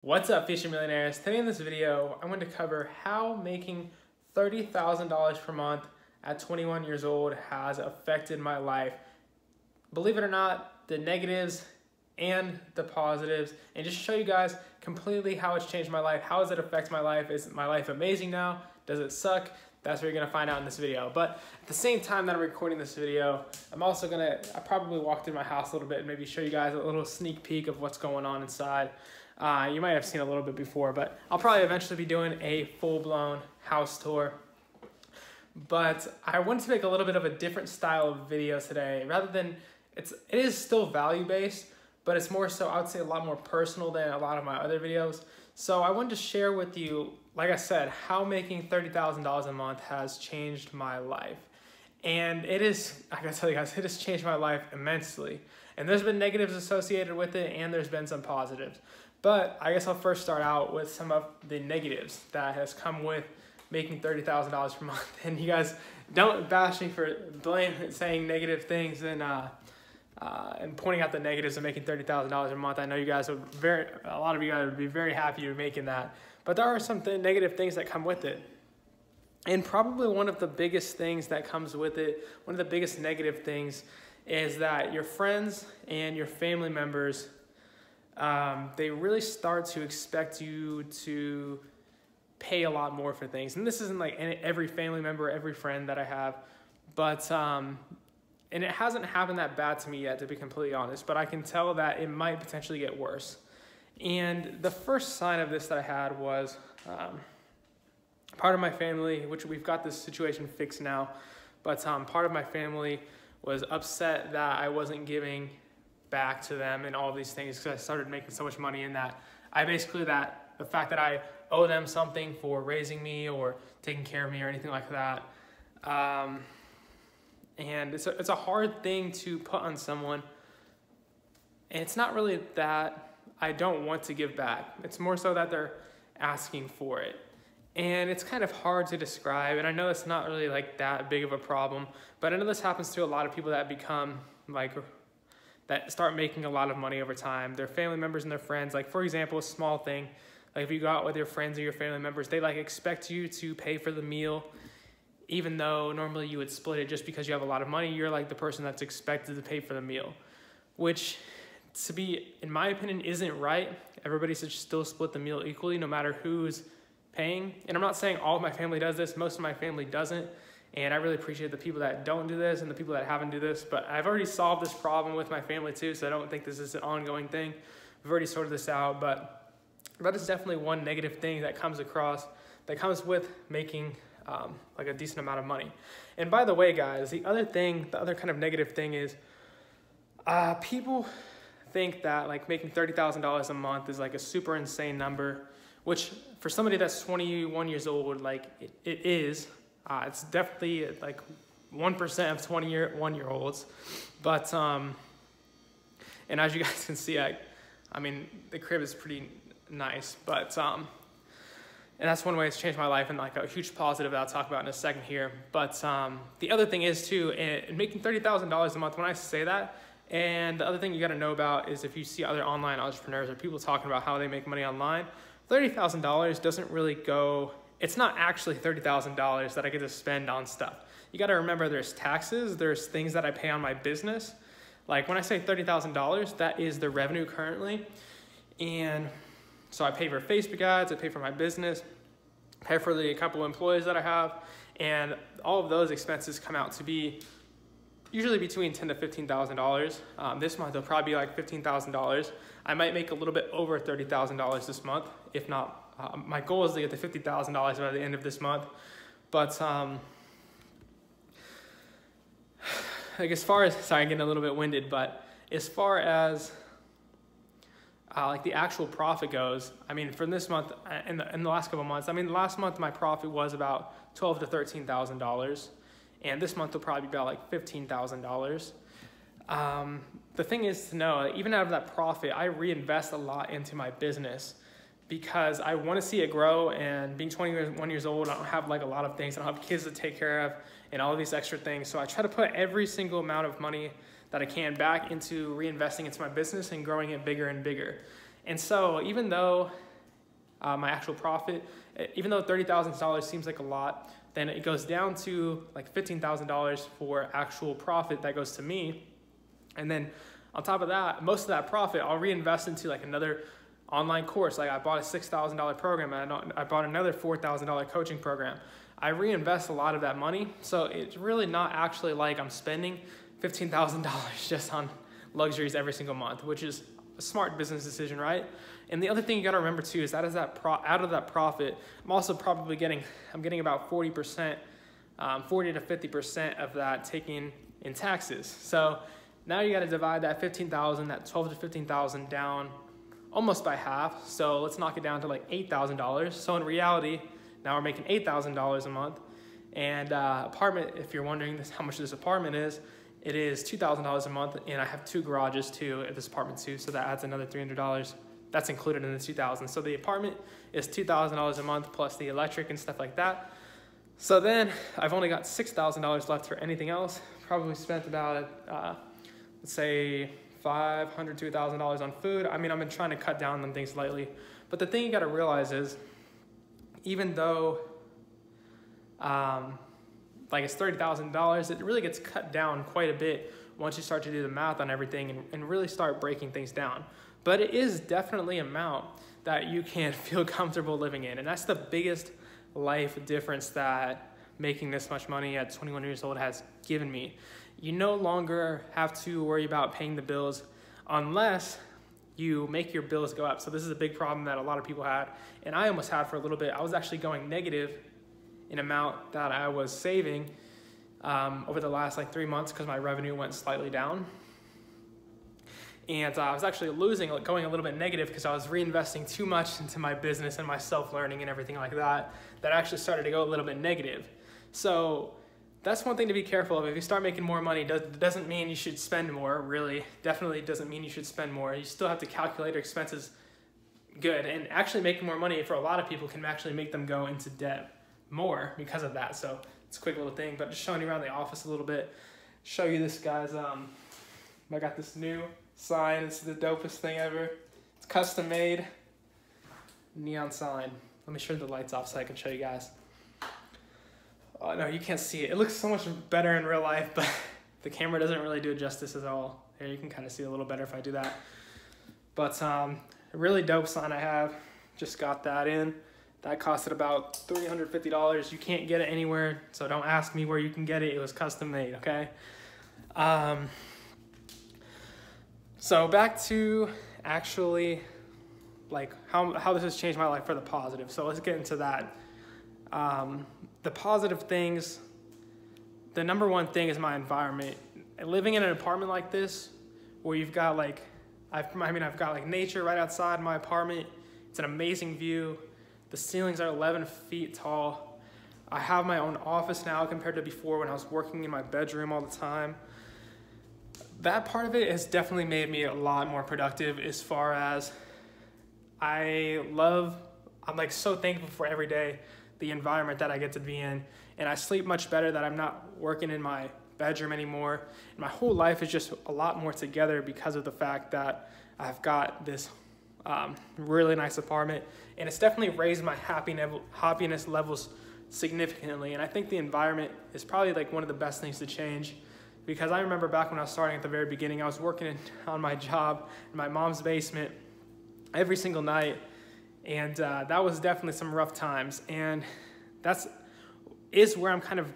What's up, future millionaires? Today in this video, I'm going to cover how making $30,000 per month at 21 years old has affected my life. Believe it or not, the negatives and the positives, and just show you guys completely how it's changed my life. How does it affect my life? Is my life amazing now? Does it suck? That's what you're gonna find out in this video. But at the same time that I'm recording this video, I probably walk through my house a little bit and maybe show you guys a little sneak peek of what's going on inside. You might have seen a little bit before, but I'll probably eventually be doing a full-blown house tour. But I wanted to make a little bit of a different style of video today. Rather than, it is still value-based, but it's more so, I would say, a lot more personal than a lot of my other videos. So I wanted to share with you, like I said, how making $30,000 a month has changed my life. And it is, I gotta tell you guys, it has changed my life immensely. And there's been negatives associated with it, and there's been some positives. But I guess I'll first start out with some of the negatives that has come with making $30,000 per month. And you guys don't bash me for saying negative things and pointing out the negatives of making $30,000 a month. I know you guys would a lot of you guys would be very happy you're making that. But there are some negative things that come with it. And probably one of the biggest things that comes with it, one of the biggest negative things, is that your friends and your family members, they really start to expect you to pay a lot more for things. And this isn't like every family member, every friend that I have, but, and it hasn't happened that bad to me yet, to be completely honest, but I can tell that it might potentially get worse. And the first sign of this that I had was, part of my family, which we've got this situation fixed now, but part of my family was upset that I wasn't giving back to them and all these things because I started making so much money in that. The fact that I owe them something for raising me or taking care of me or anything like that. And it's a hard thing to put on someone. And it's not really that I don't want to give back. It's more so that they're asking for it. And it's kind of hard to describe, and I know it's not really like that big of a problem, but I know this happens to a lot of people that that start making a lot of money over time. Their family members and their friends, like for example, a small thing, like if you go out with your friends or your family members, they expect you to pay for the meal, even though normally you would split it. Just because you have a lot of money, you're like the person that's expected to pay for the meal, which, to be, in my opinion, isn't right. Everybody should still split the meal equally, no matter who's paying. And I'm not saying all of my family does this, most of my family doesn't, and I really appreciate the people that don't do this and the people that haven't do this, but I've already solved this problem with my family too, so I don't think this is an ongoing thing. We've already sorted this out, but that is definitely one negative thing that comes with making like a decent amount of money. And by the way, guys, the other kind of negative thing is people think that like making $30,000 a month is like a super insane number, which for somebody that's 21 years old, like it is. It's definitely like 1% of 21-year-olds. But, and as you guys can see, I mean, the crib is pretty nice, but, and that's one way it's changed my life and like a huge positive that I'll talk about in a second here. But the other thing is too, in making $30,000 a month, when I say that, and the other thing you gotta know about is if you see other online entrepreneurs or people talking about how they make money online, $30,000 doesn't really go, it's not actually $30,000 that I get to spend on stuff. You gotta remember there's taxes, there's things that I pay on my business. Like when I say $30,000, that is the revenue currently. And so I pay for Facebook ads, I pay for my business, pay for the couple employees that I have, and all of those expenses come out to be usually between $10,000 to $15,000. This month it'll probably be like $15,000. I might make a little bit over $30,000 this month, if not. My goal is to get to $50,000 by the end of this month. But like as far as, sorry, I'm getting a little bit winded, but as far as like the actual profit goes, I mean, for this month, in the last couple months, I mean, last month my profit was about $12,000 to $13,000, and this month will probably be about like $15,000. The thing is to know, even out of that profit, I reinvest a lot into my business because I want to see it grow. And being 21 years old, I don't have like a lot of things. I don't have kids to take care of and all of these extra things. So I try to put every single amount of money that I can back into reinvesting into my business and growing it bigger and bigger. And so even though my actual profit. Even though $30,000 seems like a lot, then it goes down to like $15,000 for actual profit that goes to me. And then on top of that, most of that profit I'll reinvest into like another online course. Like I bought a $6,000 program and I bought another $4,000 coaching program. I reinvest a lot of that money. So it's really not actually like I'm spending $15,000 just on luxuries every single month, which is a smart business decision, right? And the other thing you got to remember too is that out of that profit, I'm also probably getting about 40%, 40 to 50% of that taken in taxes. So now you got to divide that 15,000, that 12 to 15,000 down almost by half. So let's knock it down to like $8,000. So in reality, now we're making $8,000 a month. And apartment, if you're wondering how much this apartment is, it is $2,000 a month, and I have 2 garages too at this apartment too, so that adds another $300. That's included in the $2,000. So the apartment is $2,000 a month plus the electric and stuff like that. So then I've only got $6,000 left for anything else. Probably spent about, let's say, $500 to $1,000 on food. I mean, I've been trying to cut down on things lately. But the thing you got to realize is, even though like it's $30,000, it really gets cut down quite a bit once you start to do the math on everything and really start breaking things down. But it is definitely an amount that you can feel comfortable living in. And that's the biggest life difference that making this much money at 21 years old has given me. You no longer have to worry about paying the bills unless you make your bills go up. So this is a big problem that a lot of people had, and I almost had for a little bit. I was actually going negative in amount that I was saving over the last like 3 months because my revenue went slightly down. And I was actually losing, like going a little bit negative because I was reinvesting too much into my business and my self-learning and everything like that, that actually started to go a little bit negative. So that's one thing to be careful of. If you start making more money, it doesn't mean you should spend more, really. Definitely doesn't mean you should spend more. You still have to calculate your expenses good. And actually making more money for a lot of people can actually make them go into debt more because of that. So it's a quick little thing, but just showing you around the office a little bit. Show you this guy's, I got this new sign. It's the dopest thing ever. It's custom made neon sign. Let me turn the lights off so I can show you guys. Oh no, you can't see it. It looks so much better in real life, but the camera doesn't really do it justice at all. Here, you can kind of see a little better if I do that. But a really dope sign I have. Just got that in. That costed about $350. You can't get it anywhere, so don't ask me where you can get it. It was custom made, okay? So back to actually like how this has changed my life for the positive. So let's get into that. The positive things, the number one thing is my environment. Living in an apartment like this, where you've got like, I've got like nature right outside my apartment. It's an amazing view. The ceilings are 11 feet tall. I have my own office now compared to before when I was working in my bedroom all the time. That part of it has definitely made me a lot more productive as far as I'm like so thankful for every day, the environment that I get to be in. And I sleep much better that I'm not working in my bedroom anymore. And my whole life is just a lot more together because of the fact that I've got this really nice apartment. And it's definitely raised my happiness levels significantly. And I think the environment is probably like one of the best things to change. Because I remember back when I was starting at the very beginning, I was working on my job in my mom's basement every single night. And that was definitely some rough times. And that's where I'm kind of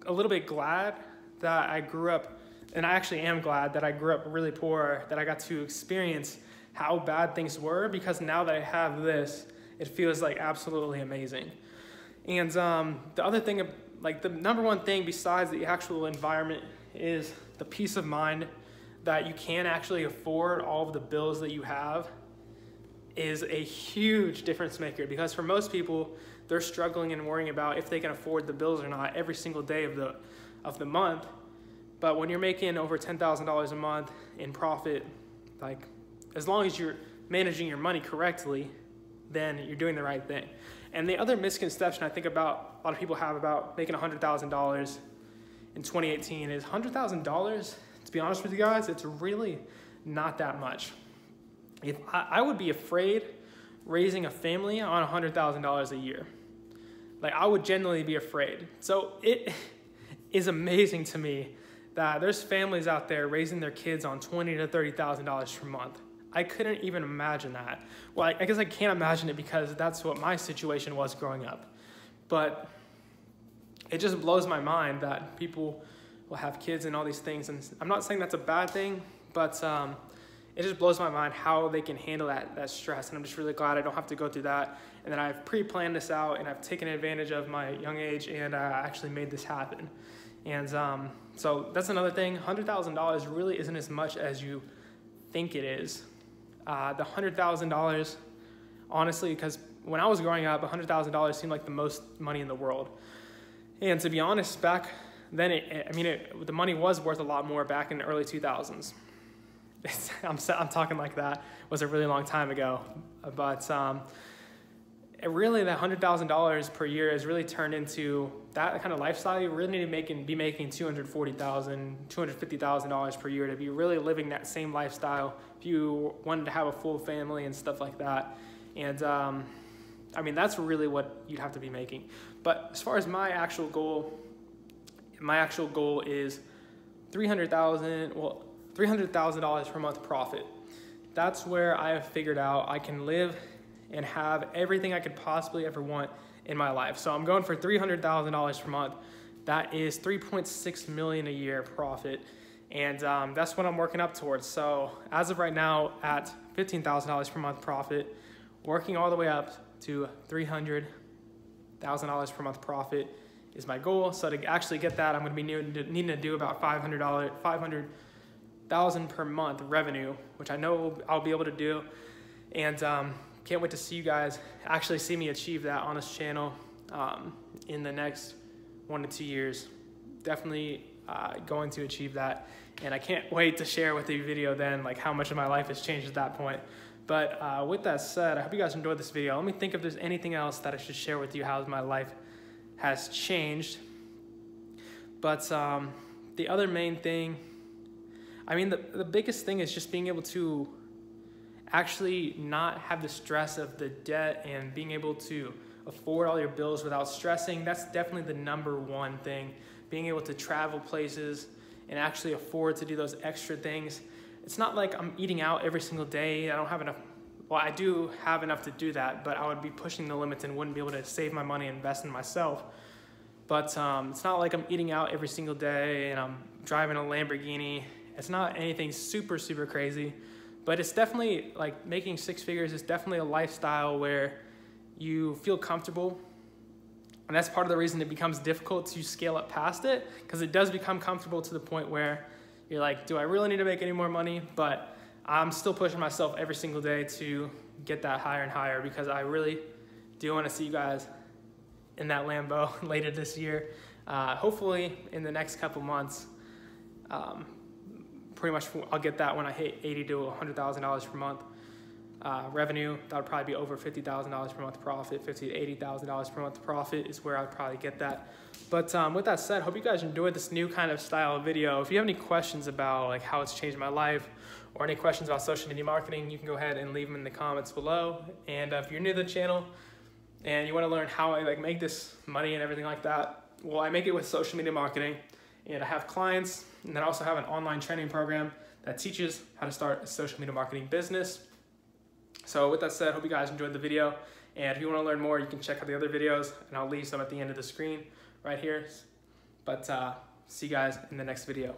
a little bit glad that I grew up, and I actually am glad that I grew up really poor, that I got to experience how bad things were, because now that I have this, it feels like absolutely amazing. And the other thing, like the number one thing besides the actual environment, is the peace of mind that you can actually afford all of the bills that you have is a huge difference maker. Because for most people, they're struggling and worrying about if they can afford the bills or not every single day of the month. But when you're making over $10,000 a month in profit, like as long as you're managing your money correctly, then you're doing the right thing. And the other misconception I think about a lot of people have about making $100,000 in 2018 is $100,000, to be honest with you guys, it's really not that much. If I would be afraid raising a family on $100,000 a year. Like, I would genuinely be afraid. So it is amazing to me that there's families out there raising their kids on $20,000 to $30,000 per month. I couldn't even imagine that. Well, I guess I can't imagine it because that's what my situation was growing up. But it just blows my mind that people will have kids and all these things. And I'm not saying that's a bad thing, but it just blows my mind how they can handle that stress. And I'm just really glad I don't have to go through that. And then I've pre-planned this out and I've taken advantage of my young age and actually made this happen. And so that's another thing. $100,000 really isn't as much as you think it is. The $100,000, honestly, because when I was growing up, $100,000 seemed like the most money in the world. And to be honest, back then, the money was worth a lot more back in the early 2000s. I'm talking like that. It was a really long time ago. But really, that $100,000 per year has really turned into that kind of lifestyle. You really need to be making $240,000, $250,000 per year to be really living that same lifestyle if you wanted to have a full family and stuff like that. And that's really what you'd have to be making. But as far as my actual goal is $300,000 per month profit. That's where I have figured out I can live and have everything I could possibly ever want in my life. So I'm going for $300,000 per month. That is $3.6 million a year profit. And that's what I'm working up towards. So as of right now, at $15,000 per month profit, working all the way up to $300,000 per month profit is my goal. So to actually get that, I'm going to be needing to do about $500,000 per month revenue, which I know I'll be able to do. And can't wait to see you guys actually see me achieve that on this channel in the next 1 to 2 years. Definitely going to achieve that. And I can't wait to share with you video then, like how much of my life has changed at that point. But with that said, I hope you guys enjoyed this video. Let me think if there's anything else that I should share with you how my life has changed. But the other main thing, the biggest thing is just being able to actually not have the stress of the debt and being able to afford all your bills without stressing. That's definitely the number one thing. Being able to travel places and actually afford to do those extra things. It's not like I'm eating out every single day. I don't have enough. Well, I do have enough to do that, but I would be pushing the limits and wouldn't be able to save my money and invest in myself. But it's not like I'm eating out every single day and I'm driving a Lamborghini. It's not anything super, super crazy. But it's definitely, like, making 6 figures is definitely a lifestyle where you feel comfortable. And that's part of the reason it becomes difficult to scale up past it, because it does become comfortable to the point where you're like, do I really need to make any more money? But I'm still pushing myself every single day to get that higher and higher, because I really do want to see you guys in that Lambo later this year. Hopefully in the next couple months. Pretty much I'll get that when I hit $80,000 to $100,000 per month revenue. That would probably be over $50,000 per month profit. $50,000 to $80,000 per month profit is where I'd probably get that. But with that said, hope you guys enjoyed this new kind of style of video. If you have any questions about like how it's changed my life, or any questions about social media marketing, you can go ahead and leave them in the comments below. And if you're new to the channel and you want to learn how I make this money and everything like that, well, I make it with social media marketing. And I have clients, and then I also have an online training program that teaches how to start a social media marketing business. So with that said, hope you guys enjoyed the video. And if you want to learn more, you can check out the other videos, and I'll leave some at the end of the screen right here. But see you guys in the next video.